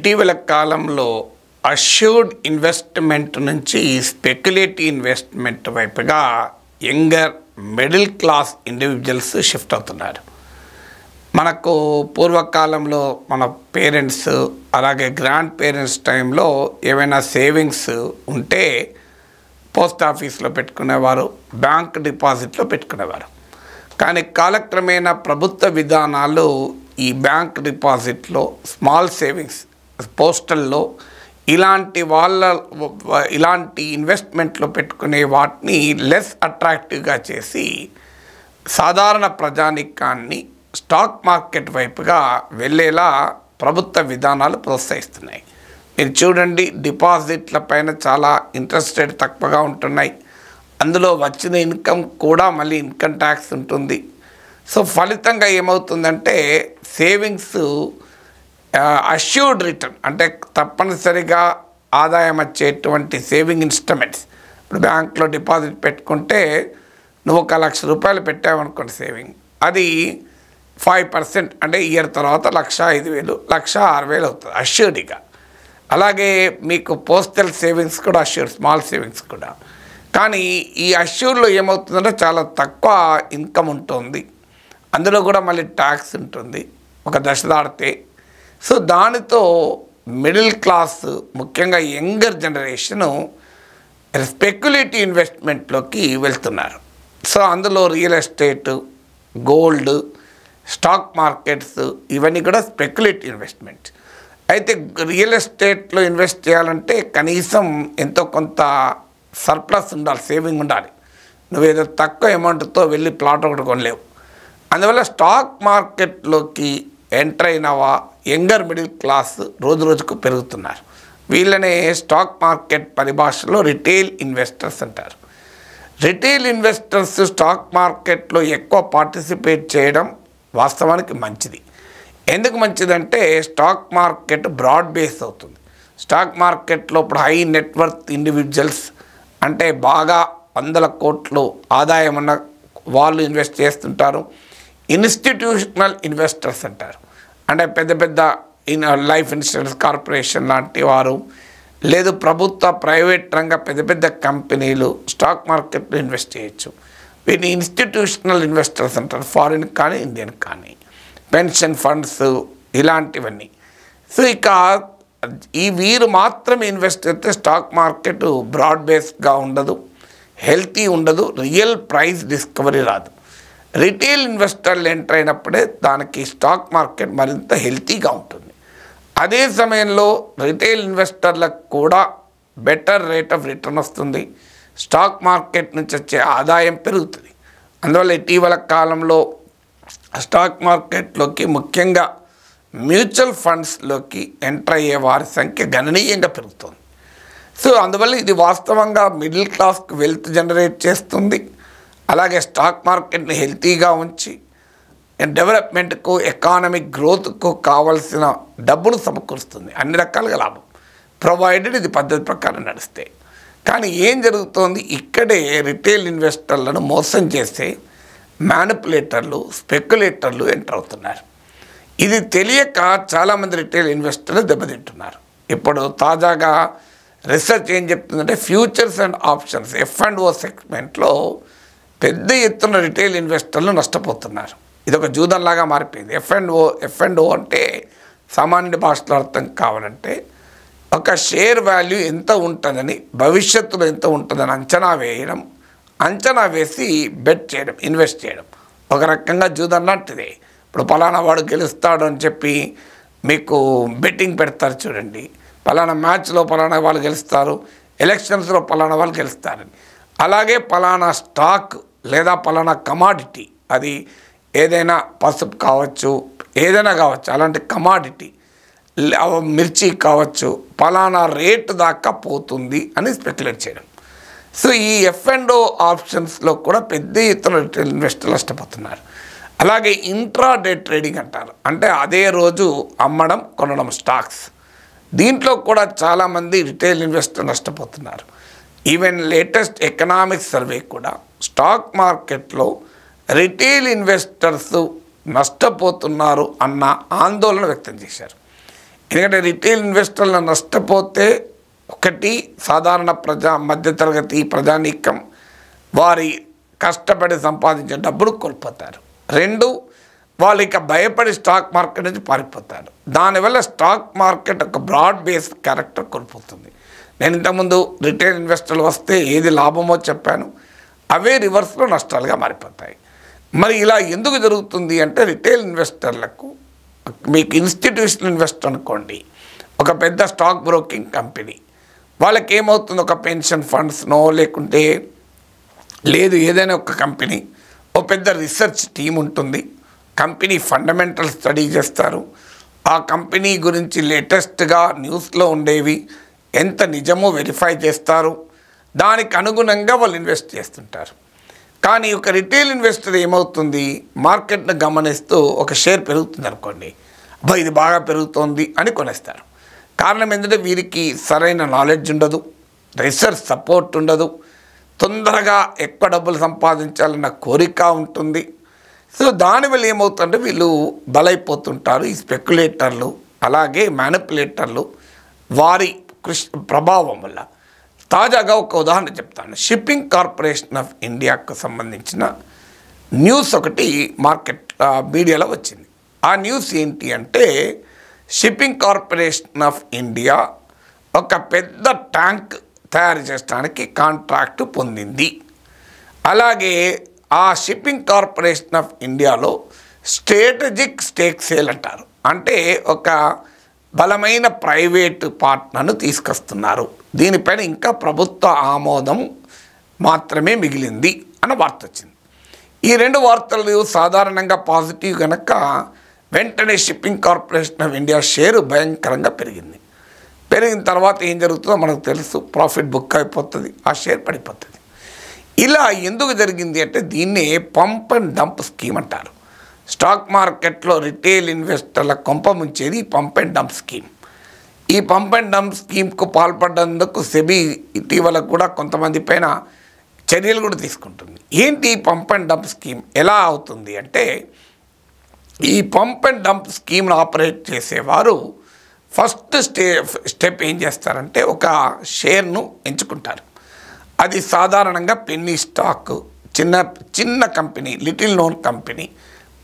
ఇటీవల కాలంలో assured investment నుంచి స్పెక్యులేటివ్ ఇన్వెస్ట్మెంట్ వైపుగా younger middle class individuals shift అవుతున్నారు. మనకు పూర్వకాలంలో మన పేరెంట్స్ అలాగే గ్రాండ్ పేరెంట్స్ టైంలో ఏమైనా సేవింగ్స్ ఉంటే పోస్ట్ ఆఫీస్లో పెట్టుకునేవారు, బ్యాంక్ డిపాజిట్లో పెట్టుకునేవారు. కానీ కాలక్రమేణా ప్రభుత్వ విధానాలు ఈ బ్యాంక్ డిపాజిట్లో, స్మాల్ సేవింగ్స్, పోస్టల్లో ఇలాంటి ఇన్వెస్ట్మెంట్లో పెట్టుకునే వాటిని లెస్ అట్రాక్టివ్గా చేసి సాధారణ ప్రజానికాన్ని స్టాక్ మార్కెట్ వైపుగా వెళ్ళేలా ప్రభుత్వ విధానాలు ప్రోత్సహిస్తున్నాయి. మీరు చూడండి, డిపాజిట్ల పైన చాలా ఇంట్రెస్ట్ రేట్ తక్కువగా ఉంటున్నాయి. అందులో వచ్చిన ఇన్కమ్ కూడా మళ్ళీ ఇన్కమ్ ట్యాక్స్ ఉంటుంది. సో ఫలితంగా ఏమవుతుందంటే సేవింగ్స్ అష్యూర్డ్ రిటర్న్, అంటే తప్పనిసరిగా ఆదాయం వచ్చేటువంటి సేవింగ్ ఇన్స్ట్రుమెంట్స్. ఇప్పుడు బ్యాంక్లో డిపాజిట్ పెట్టుకుంటే నువ్వు 1,00,000 రూపాయలు పెట్టావనుకోండి సేవింగ్, అది 5%, అంటే ఇయర్ తర్వాత 1,05,000, 1,06,000 అవుతుంది అష్యూర్డ్గా. అలాగే మీకు పోస్టల్ సేవింగ్స్ కూడా అష్యూర్డ్, స్మాల్ సేవింగ్స్ కూడా. కానీ ఈ అష్యూర్డ్లో ఏమవుతుందంటే చాలా తక్కువ ఇన్కమ్ ఉంటుంది, అందులో కూడా మళ్ళీ ట్యాక్స్ ఉంటుంది ఒక దశ దాటితే. సో దానితో మిడిల్ క్లాస్, ముఖ్యంగా యంగర్ జనరేషను స్పెక్యులేటివ్ ఇన్వెస్ట్మెంట్లోకి వెళ్తున్నారు. సో అందులో real estate, gold, stock markets ఇవన్నీ కూడా స్పెక్యులేటివ్ ఇన్వెస్ట్మెంట్. అయితే రియల్ ఎస్టేట్లో ఇన్వెస్ట్ చేయాలంటే కనీసం ఎంతో కొంత సర్ప్లస్ ఉండాలి, సేవింగ్ ఉండాలి. నువ్వేదో తక్కువ అమౌంట్తో వెళ్ళి ప్లాట్ ఒకటి కొనలేవు. అందువల్ల స్టాక్ మార్కెట్లోకి ఎంటర్ అయినవా యంగర్ మిడిల్ క్లాస్ రోజు రోజుకు పెరుగుతున్నారు. వీళ్ళనే స్టాక్ మార్కెట్ పరిభాషలో రిటైల్ ఇన్వెస్టర్స్ అంటారు. రిటైల్ ఇన్వెస్టర్స్ స్టాక్ మార్కెట్లో ఎక్కువ పార్టిసిపేట్ చేయడం వాస్తవానికి మంచిది. ఎందుకు మంచిదంటే స్టాక్ మార్కెట్ బ్రాడ్ బేస్ అవుతుంది. స్టాక్ మార్కెట్లో ఇప్పుడు హై నెట్వర్త్ ఇండివిజువల్స్, అంటే బాగా 100 కోట్లు ఆదాయం ఉన్న వాళ్ళు ఇన్వెస్ట్ చేస్తుంటారు. ఇన్స్టిట్యూషనల్ ఇన్వెస్టర్స్ అంటారు, అంటే పెద్ద పెద్ద లైఫ్ ఇన్సూరెన్స్ కార్పొరేషన్ లాంటి వారు, లేదు ప్రభుత్వ ప్రైవేట్ రంగ పెద్ద పెద్ద కంపెనీలు స్టాక్ మార్కెట్లో ఇన్వెస్ట్ చేయొచ్చు. వీటిని ఇన్స్టిట్యూషనల్ ఇన్వెస్టర్స్ అంటారు, ఫారిన్ కానీ ఇండియన్ కానీ. పెన్షన్ ఫండ్స్ ఇలాంటివన్నీ. సో ఇక వీరు మాత్రమే ఇన్వెస్ట్ అయితే స్టాక్ మార్కెట్ బ్రాడ్ బేస్గా ఉండదు, హెల్తీ ఉండదు, రియల్ ప్రైస్ డిస్కవరీ రాదు. రిటైల్ ఇన్వెస్టర్లు ఎంటర్ అయినప్పుడే దానికి స్టాక్ మార్కెట్ మరింత హెల్తీగా ఉంటుంది. అదే సమయంలో రిటైల్ ఇన్వెస్టర్లకు కూడా బెటర్ రేట్ ఆఫ్ రిటర్న్ వస్తుంది, స్టాక్ మార్కెట్ నుంచి వచ్చే ఆదాయం పెరుగుతుంది. అందువల్ల ఇటీవల కాలంలో స్టాక్ మార్కెట్లోకి, ముఖ్యంగా మ్యూచువల్ ఫండ్స్లోకి ఎంటర్ అయ్యే వారి సంఖ్య గణనీయంగా పెరుగుతుంది. సో అందువల్ల ఇది వాస్తవంగా మిడిల్ క్లాస్కి వెల్త్ జనరేట్ చేస్తుంది. అలాగే స్టాక్ మార్కెట్ని హెల్తీగా ఉంచి డెవలప్మెంట్కు, ఎకానమిక్ గ్రోత్కు కావాల్సిన డబ్బును సమకూరుస్తుంది, అన్ని రకాలుగా లాభం, ప్రొవైడెడ్ ఇది పద్ధతి ప్రకారం నడిస్తే. కానీ ఏం జరుగుతోంది, ఇక్కడే రిటైల్ ఇన్వెస్టర్లను మోసం చేసే మ్యానిపులేటర్లు, స్పెక్యులేటర్లు ఎంటర్ అవుతున్నారు. ఇది తెలియక చాలామంది రిటైల్ ఇన్వెస్టర్లు దెబ్బతింటున్నారు. ఇప్పుడు తాజాగా రీసెర్చ్ ఏం చెప్తుందంటే ఫ్యూచర్స్ అండ్ ఆప్షన్స్ F&O సెగ్మెంట్లో పెద్ద ఎత్తున రిటైల్ ఇన్వెస్టర్లు నష్టపోతున్నారు. ఇది ఒక జూదంలాగా మారిపోయింది. F&O అంటే సామాన్య భాషలో అర్థం కావాలంటే ఒక షేర్ వాల్యూ ఎంత ఉంటుందని, భవిష్యత్తులో ఎంత ఉంటుందని అంచనా వేయడం, అంచనా వేసి బెట్ చేయడం, ఇన్వెస్ట్ చేయడం. ఒక రకంగా జూదం లాంటిదే. ఇప్పుడు పలానా వాడు గెలుస్తాడు అని చెప్పి మీకు బెట్టింగ్ పెడతారు చూడండి, పలానా మ్యాచ్లో పలానా వాళ్ళు గెలుస్తారు, ఎలక్షన్స్లో పలానా వాళ్ళు గెలుస్తారని. అలాగే పలానా స్టాక్ లేదా పలానా కమాడిటీ, అది ఏదైనా పసుపు కావచ్చు, ఏదైనా కావచ్చు, అలాంటి కమాడిటీ, మిర్చి కావచ్చు, పలానా రేటు దాకా పోతుంది అని స్పెక్యులేట్ చేయడం. సో ఈ F&O ఆప్షన్స్లో కూడా పెద్ద ఎత్తున రిటైల్ ఇన్వెస్టర్లు నష్టపోతున్నారు. అలాగే ఇంట్రాడే ట్రేడింగ్ అంటారు, అంటే అదే రోజు అమ్మడం కొనడం స్టాక్స్. దీంట్లో కూడా చాలామంది రిటైల్ ఇన్వెస్టర్ నష్టపోతున్నారు. ఈవెన్ లేటెస్ట్ ఎకనామిక్ సర్వే కూడా స్టాక్ మార్కెట్లో రిటైల్ ఇన్వెస్టర్స్ నష్టపోతున్నారు అన్న ఆందోళన వ్యక్తం చేశారు. ఎందుకంటే రిటైల్ ఇన్వెస్టర్లు నష్టపోతే ఒకటి సాధారణ మధ్యతరగతి ప్రజానీకం వారి కష్టపడి సంపాదించిన డబ్బులు కోల్పోతారు. రెండు, వాళ్ళు ఇక భయపడి స్టాక్ మార్కెట్ నుంచి పారిపోతారు. దానివల్ల స్టాక్ మార్కెట్ ఒక బ్రాడ్ బేస్ క్యారెక్టర్ కోల్పోతుంది. నేను ఇంతకుముందు రిటైల్ ఇన్వెస్టర్లు వస్తే ఏది లాభమో చెప్పాను, అవే రివర్స్లో నష్టాలుగా మారిపోతాయి. మరి ఇలా ఎందుకు జరుగుతుంది అంటే రిటైల్ ఇన్వెస్టర్లకు, మీకు ఇన్స్టిట్యూషనల్ ఇన్వెస్టర్ అనుకోండి, ఒక పెద్ద స్టాక్ బ్రోకింగ్ కంపెనీ, వాళ్ళకి ఏమవుతుంది, ఒక పెన్షన్ ఫండ్స్నో లేకుంటే లేదు ఏదైనా ఒక కంపెనీ, ఓ పెద్ద రీసెర్చ్ టీం ఉంటుంది, కంపెనీ ఫండమెంటల్ స్టడీ చేస్తారు, ఆ కంపెనీ గురించి లేటెస్ట్గా న్యూస్లో ఉండేవి ఎంత నిజమో వెరిఫై చేస్తారు, దానికి అనుగుణంగా వాళ్ళు ఇన్వెస్ట్ చేస్తుంటారు. కానీ ఒక రిటైల్ ఇన్వెస్టర్ ఏమవుతుంది, మార్కెట్ను గమనిస్తూ ఒక షేర్ పెరుగుతుంది అనుకోండి, అబ్బా ఇది బాగా పెరుగుతోంది అని కొనేస్తారు. కారణం ఏంటంటే వీరికి సరైన నాలెడ్జ్ ఉండదు, రీసెర్చ్ సపోర్ట్ ఉండదు, తొందరగా ఎక్కువ డబ్బులు సంపాదించాలన్న కోరిక ఉంటుంది. సో దానివల్ల ఏమవుతుందంటే వీళ్ళు బలైపోతుంటారు. ఈ స్పెక్యులేటర్లు అలాగే మ్యానిపులేటర్లు వారి ప్రభావం వల్ల. తాజాగా ఒక ఉదాహరణ చెప్తాను. షిప్పింగ్ కార్పొరేషన్ ఆఫ్ ఇండియాకు సంబంధించిన న్యూస్ ఒకటి మీడియాలో వచ్చింది. ఆ న్యూస్ ఏంటి అంటే షిప్పింగ్ కార్పొరేషన్ ఆఫ్ ఇండియా ఒక పెద్ద ట్యాంక్ తయారు చేయడానికి కాంట్రాక్టు పొందింది. అలాగే ఆ షిప్పింగ్ కార్పొరేషన్ ఆఫ్ ఇండియాలో స్ట్రాటజిక్ స్టేక్ సేల్ అంటారు, అంటే ఒక బలమైన ప్రైవేటు పార్ట్నర్ను తీసుకొస్తున్నారు. దీనిపైన ఇంకా ప్రభుత్వ ఆమోదం మాత్రమే మిగిలింది అన్న వార్త వచ్చింది. ఈ రెండు వార్తలు సాధారణంగా పాజిటివ్ కనుక వెంటనే shipping corporation of India share భయంకరంగా పెరిగింది. పెరిగిన తర్వాత ఏం జరుగుతుందో మనకు తెలుసు, ప్రాఫిట్ బుక్ అయిపోతుంది, ఆ షేర్ పడిపోతుంది. ఇలా ఎందుకు జరిగింది అంటే దీన్నే పంప్ అండ్ డంప్ స్కీమ్ అంటారు. స్టాక్ మార్కెట్లో రిటైల్ ఇన్వెస్టర్ల కొంప ముంచేది పంప్ అండ్ డంప్ స్కీమ్. ఈ పంప్ అండ్ డంప్ స్కీమ్కు పాల్పడ్డందుకు సెబీ ఇటీవల కూడా కొంతమంది పైన చర్యలు కూడా తీసుకుంటుంది. ఏంటి ఈ పంప్ అండ్ డంప్ స్కీమ్ ఎలా అవుతుంది అంటే, ఈ పంప్ అండ్ డంప్ స్కీమ్ను ఆపరేట్ చేసేవారు ఫస్ట్ స్టెప్ ఏం చేస్తారంటే ఒక షేర్ను ఎంచుకుంటారు. అది సాధారణంగా పెన్నీ స్టాక్, చిన్న కంపెనీ, లిటిల్ నోన్ కంపెనీ,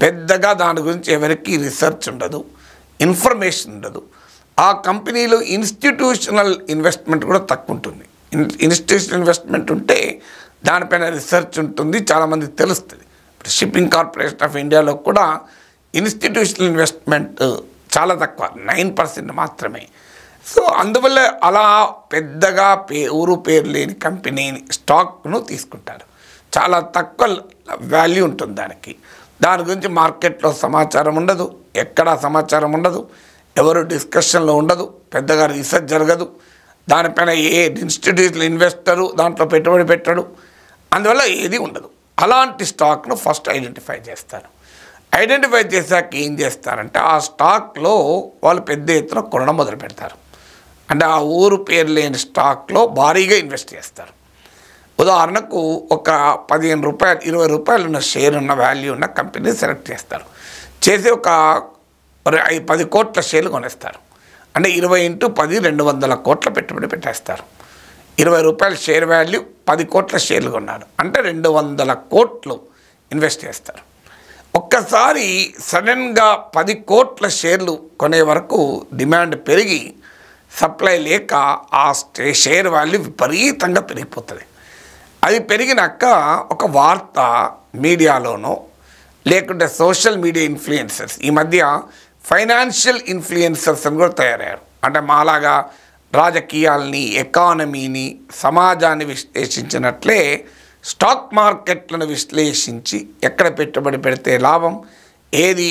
పెద్దగా దాని గురించి ఎవరికి రీసెర్చ్ ఉండదు, ఇన్ఫర్మేషన్ ఉండదు. ఆ కంపెనీలో ఇన్స్టిట్యూషనల్ ఇన్వెస్ట్మెంట్ కూడా తక్కువ ఉంటుంది. ఇన్స్టిట్యూషనల్ ఇన్వెస్ట్మెంట్ ఉంటే దానిపైన రీసెర్చ్ ఉంటుంది, చాలామందికి తెలుస్తుంది. ఇప్పుడు షిప్పింగ్ కార్పొరేషన్ ఆఫ్ ఇండియాలో కూడా ఇన్స్టిట్యూషనల్ ఇన్వెస్ట్మెంట్ చాలా తక్కువ, 9% మాత్రమే. సో అందువల్ల అలా పెద్దగా ఊరు పేరు లేని కంపెనీ స్టాక్ను తీసుకుంటారు. చాలా తక్కువ వాల్యూ ఉంటుంది దానికి. దాని గురించి మార్కెట్లో సమాచారం ఉండదు, ఎక్కడా సమాచారం ఉండదు, ఎవరు డిస్కషన్లో ఉండదు, పెద్దగా రీసెర్చ్ జరగదు, దానిపైన ఏ ఇన్స్టిట్యూషనల్ ఇన్వెస్టరు దాంట్లో పెట్టుబడి పెట్టడు, అందువల్ల ఏది ఉండదు. అలాంటి స్టాక్ను ఫస్ట్ ఐడెంటిఫై చేస్తారు. ఐడెంటిఫై చేశాక ఏం చేస్తారంటే ఆ స్టాక్లో వాళ్ళు పెద్ద ఎత్తున కొనడం మొదలు పెడతారు. అంటే ఆ ఊరు పేరు లేని స్టాక్లో భారీగా ఇన్వెస్ట్ చేస్తారు. ఉదాహరణకు ఒక 15 రూపాయలు 20 రూపాయలు ఉన్న షేర్ ఉన్న వాల్యూ ఉన్న కంపెనీ సెలెక్ట్ చేస్తారు. చేసి ఒక 10 కోట్ల షేర్లు కొనేస్తారు. అంటే 20 × 10 200 కోట్ల పెట్టుబడి పెట్టేస్తారు. 20 రూపాయల షేర్ వాల్యూ 10 కోట్ల షేర్లు కొన్నారు అంటే 200 కోట్లు ఇన్వెస్ట్ చేస్తారు. ఒక్కసారి సడన్గా 10 కోట్ల షేర్లు కొనే వరకు డిమాండ్ పెరిగి సప్లై లేక ఆ షేర్ వాల్యూ విపరీతంగా పెరిగిపోతుంది. అది పెరిగినాక ఒక వార్త మీడియాలోనో లేకుంటే సోషల్ మీడియా ఇన్ఫ్లుయెన్సర్స్, ఈ మధ్య ఫైనాన్షియల్ ఇన్ఫ్లుయెన్సర్స్ అని కూడా తయారయ్యారు. అంటే మాలాగా రాజకీయాల్ని, ఎకానమీని, సమాజాన్ని విశ్లేషించినట్లే స్టాక్ మార్కెట్లను విశ్లేషించి ఎక్కడ పెట్టుబడి పెడితే లాభం, ఏది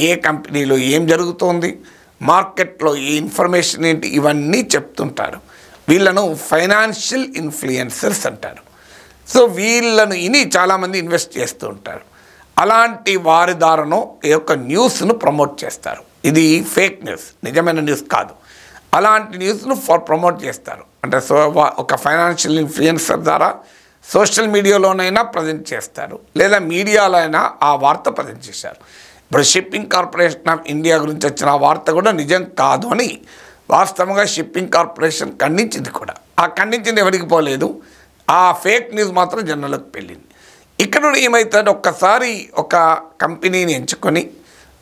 ఏ కంపెనీలో ఏం జరుగుతోంది, మార్కెట్లో ఏ ఇన్ఫర్మేషన్ ఏంటి, ఇవన్నీ చెప్తుంటారు. వీళ్ళను ఫైనాన్షియల్ ఇన్ఫ్లుయెన్సర్స్ అంటారు. సో వీళ్ళను ఇని చాలామంది ఇన్వెస్ట్ చేస్తూ ఉంటారు. అలాంటి వారి ద్వారానో ఈ యొక్క న్యూస్ను ప్రమోట్ చేస్తారు. ఇది ఫేక్ న్యూస్, నిజమైన న్యూస్ కాదు. అలాంటి న్యూస్ను ప్రమోట్ చేస్తారు. అంటే ఒక ఫైనాన్షియల్ ఇన్ఫ్లుయెన్సర్ ద్వారా సోషల్ మీడియాలోనైనా ప్రజెంట్ చేస్తారు, లేదా మీడియాలో అయినా ఆ వార్త ప్రజెంట్ చేశారు. ఇప్పుడు షిప్పింగ్ కార్పొరేషన్ ఆఫ్ ఇండియా గురించి వచ్చిన వార్త కూడా నిజం కాదు అని వాస్తవంగా షిప్పింగ్ కార్పొరేషన్ ఖండించింది కూడా. ఆ ఖండించింది ఎవరికి పోలేదు, ఆ ఫేక్ న్యూస్ మాత్రం జనాలకు వెళ్ళింది. ఇక్కడ ఏమవుతుంది, ఒక్కసారి ఒక కంపెనీని ఎంచుకొని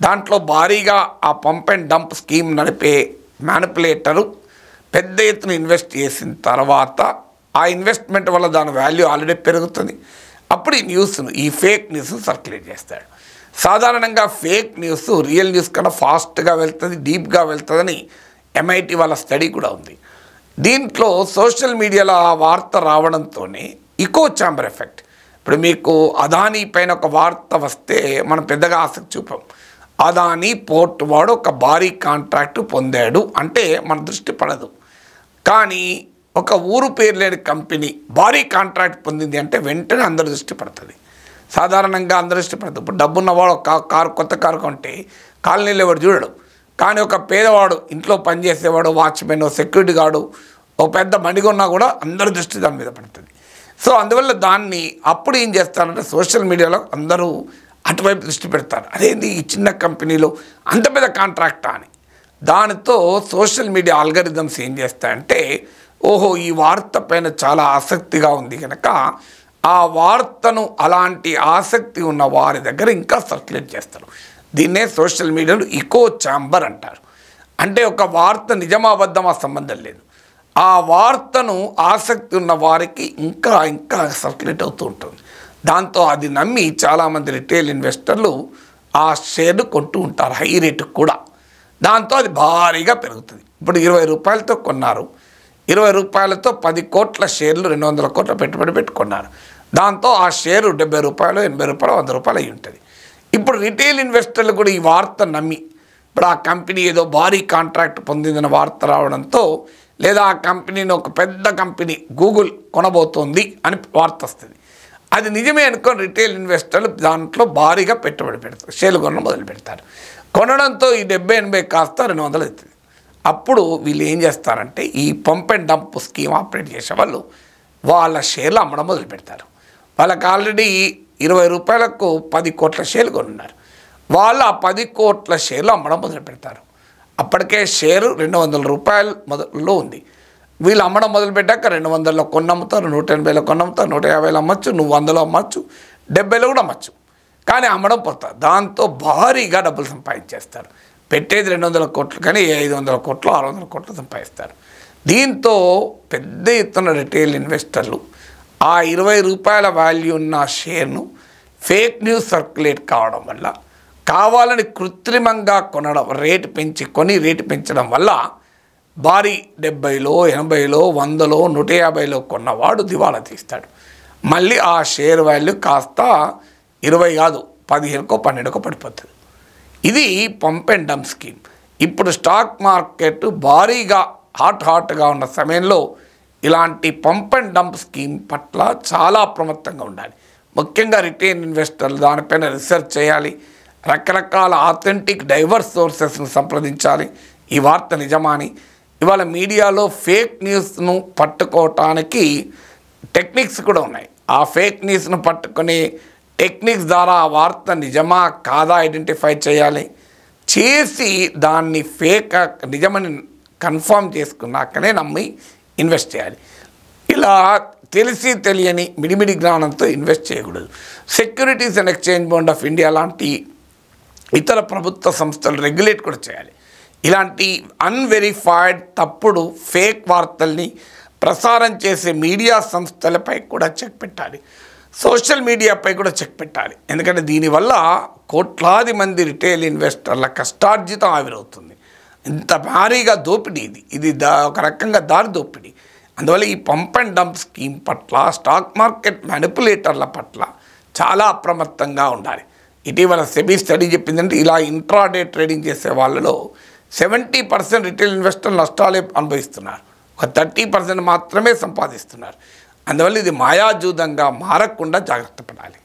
దాంట్లో భారీగా ఆ పంప్ అండ్ డంప్ స్కీమ్ నడిపే మ్యానిపులేటరు పెద్ద ఎత్తున ఇన్వెస్ట్ చేసిన తర్వాత ఆ ఇన్వెస్ట్మెంట్ వల్ల దాని వాల్యూ ఆల్రెడీ పెరుగుతుంది. అప్పుడు ఈ న్యూస్ను, ఈ ఫేక్ న్యూస్ను సర్క్యులేట్ చేస్తాడు. సాధారణంగా ఫేక్ న్యూస్ రియల్ న్యూస్ కన్నా ఫాస్ట్గా వెళ్తుంది, డీప్గా వెళ్తుందని MIT వాళ్ళ స్టడీ కూడా ఉంది. దీంట్లో సోషల్ మీడియాలో ఆ వార్త రావడంతోనే ఇకో ఛాంబర్ ఎఫెక్ట్. ఇప్పుడు మీకు అదానీ పైన ఒక వార్త వస్తే మనం పెద్దగా ఆసక్తి చూపాం. అదానీ పోర్ట్ వాడు ఒక భారీ కాంట్రాక్టు పొందాడు అంటే మన దృష్టి పడదు. కానీ ఒక ఊరు పేరు లేని కంపెనీ భారీ కాంట్రాక్ట్ పొందింది అంటే వెంటనే అందరి దృష్టి పడుతుంది. సాధారణంగా అందరి దృష్టి పడుతుంది. ఇప్పుడు డబ్బున్నవాడు ఒక కారు, కొత్త కారు కొంటే కాలనీలో ఎవరు చూడడు. కానీ ఒక పేదవాడు, ఇంట్లో పనిచేసేవాడు, వాచ్మెన్, సెక్యూరిటీ గార్డు, ఒక పెద్ద బండి కొన్నా కూడా అందరి దృష్టి దాని మీద పడుతుంది. సో అందువల్ల దాన్ని అప్పుడు ఏం చేస్తారంటే సోషల్ మీడియాలో అందరూ అటువైపు దృష్టి పెడతారు. అదేంటి ఈ చిన్న కంపెనీలో అంత పెద్ద కాంట్రాక్టా అని. దానితో సోషల్ మీడియా ఆల్గరిథమ్స్ ఏం చేస్తాయంటే, ఓహో ఈ వార్త పైన చాలా ఆసక్తిగా ఉంది కనుక ఆ వార్తను అలాంటి ఆసక్తి ఉన్న వారి దగ్గర ఇంకా సర్క్యులేట్ చేస్తారు. దీన్నే సోషల్ మీడియాలో ఇకో ఛాంబర్ అంటారు. అంటే ఒక వార్త నిజమాబద్ధమా సంబంధం లేదు, ఆ వార్తను ఆసక్తి ఉన్న వారికి ఇంకా ఇంకా సర్క్యులేట్ అవుతూ ఉంటుంది. దాంతో అది నమ్మి చాలామంది రిటైల్ ఇన్వెస్టర్లు ఆ షేర్ను కొంటూ ఉంటారు, హై రేటుకు కూడా. దాంతో అది భారీగా పెరుగుతుంది. ఇప్పుడు 20 రూపాయలతో కొన్నారు, 20 రూపాయలతో 10 కోట్ల షేర్లు 200 కోట్ల పెట్టుబడి పెట్టుకున్నారు. దాంతో ఆ షేరు 70 రూపాయలు, 80 రూపాయలు, 100 రూపాయలు అయి ఉంటుంది. ఇప్పుడు రిటైల్ ఇన్వెస్టర్లు కూడా ఈ వార్త నమ్మి, ఇప్పుడు ఆ కంపెనీ ఏదో భారీ కాంట్రాక్ట్ పొందిందన్న వార్త రావడంతో, లేదా ఆ కంపెనీని ఒక పెద్ద కంపెనీ గూగుల్ కొనబోతోంది అని వార్త వస్తుంది. అది నిజమే అనుకొని రిటైల్ ఇన్వెస్టర్లు దాంట్లో భారీగా పెట్టుబడి పెడతారు, షేర్లు కొనడం మొదలు పెడతారు. కొనడంతో ఈ 70-80 కాస్త 200 అవుతుంది. అప్పుడు వీళ్ళు ఏం చేస్తారంటే ఈ pump and dump scheme operate చేసే వాళ్ళు వాళ్ళ షేర్లు అమ్మడం మొదలు పెడతారు. వాళ్ళకి ఆల్రెడీ 20 రూపాయలకు 10 కోట్ల షేర్లు కొనున్నారు. వాళ్ళు ఆ 10 కోట్ల షేర్లు అమ్మడం మొదలు పెడతారు. అప్పటికే షేరు 200 రూపాయలు మొదల్లో ఉంది. వీళ్ళు అమ్మడం మొదలుపెట్టాక 200లో కొన్నమ్ముతారు, 180లో కొన్నమ్ముతారు, 150లో అమ్మచ్చు, 100లో అమ్మచ్చు, 70లో కూడా అమ్మచ్చు. కానీ అమ్మడం పోతారు. దాంతో భారీగా డబ్బులు సంపాదించేస్తారు. పెట్టేది 200 కోట్లు కానీ 500 కోట్లు, 600 కోట్లు సంపాదిస్తారు. దీంతో పెద్ద ఎత్తున రిటైల్ ఇన్వెస్టర్లు ఆ 20 రూపాయల వాల్యూ ఉన్న షేర్ను ఫేక్ న్యూస్ సర్క్యులేట్ కావడం వల్ల, కావాలని కృత్రిమంగా కొనడం, రేటు పెంచి కొని రేటు పెంచడం వల్ల భారీ 70లో, 80లో, 100లో, 150లో కొన్నవాడు దివాలా తీస్తాడు. మళ్ళీ ఆ షేర్ వాల్యూ కాస్త 20 కాదు 15కో 12కో పడిపోతుంది. ఇది పంప్ అండ్ డంప్ స్కీమ్. ఇప్పుడు స్టాక్ మార్కెట్ భారీగా హాట్గా ఉన్న సమయంలో ఇలాంటి పంప్ అండ్ డంప్ స్కీమ్ పట్ల చాలా అప్రమత్తంగా ఉండాలి. ముఖ్యంగా రిటైల్ ఇన్వెస్టర్లు దానిపైన రీసెర్చ్ చేయాలి. రకరకాల ఆథెంటిక్ డైవర్స్ సోర్సెస్ను సంప్రదించాలి. ఈ వార్త నిజమాని. ఇవాళ మీడియాలో ఫేక్ న్యూస్ను పట్టుకోవటానికి టెక్నిక్స్ కూడా ఉన్నాయి. ఆ ఫేక్ న్యూస్ను పట్టుకునే టెక్నిక్స్ ద్వారా ఆ వార్త నిజమా కాదా ఐడెంటిఫై చేయాలి. చేసి దాన్ని ఫేక్ నిజమని కన్ఫర్మ్ చేసుకున్నాకనే నమ్మి ఇన్వెస్ట్ చేయాలి. ఇలా తెలిసి తెలియని మిడిమిడి జ్ఞానంతో ఇన్వెస్ట్ చేయకూడదు. Securities and exchange board of India లాంటి ఇతర ప్రభుత్వ సంస్థలు రెగ్యులేట్ కూడా చేయాలి. ఇలాంటి అన్వెరిఫైడ్ తప్పుడు ఫేక్ వార్తల్ని ప్రసారం చేసే మీడియా సంస్థలపై కూడా చెక్ పెట్టాలి. సోషల్ మీడియాపై కూడా చెక్ పెట్టాలి. ఎందుకంటే దీనివల్ల కోట్లాది మంది రిటైల్ ఇన్వెస్టర్ల కష్టార్జితం ఆవిరవుతుంది. ఇంత భారీగా దోపిడీ ఇది ఒక రకంగా దారి దోపిడీ. అందువల్ల ఈ పంప్ అండ్ డంప్ స్కీమ్ పట్ల, స్టాక్ మార్కెట్ మ్యానిపులేటర్ల పట్ల చాలా అప్రమత్తంగా ఉండాలి. ఇటీవల సెబీ స్టడీ చెప్పిందంటే ఇలా ఇంట్రాడే ట్రేడింగ్ చేసే వాళ్ళలో 70% రిటైల్ ఇన్వెస్టర్లు నష్టాలే అనుభవిస్తున్నారు, ఒక 30% మాత్రమే సంపాదిస్తున్నారు. అందువల్ల ఇది మాయాజూదంగా మారకుండా జాగ్రత్త పడాలి.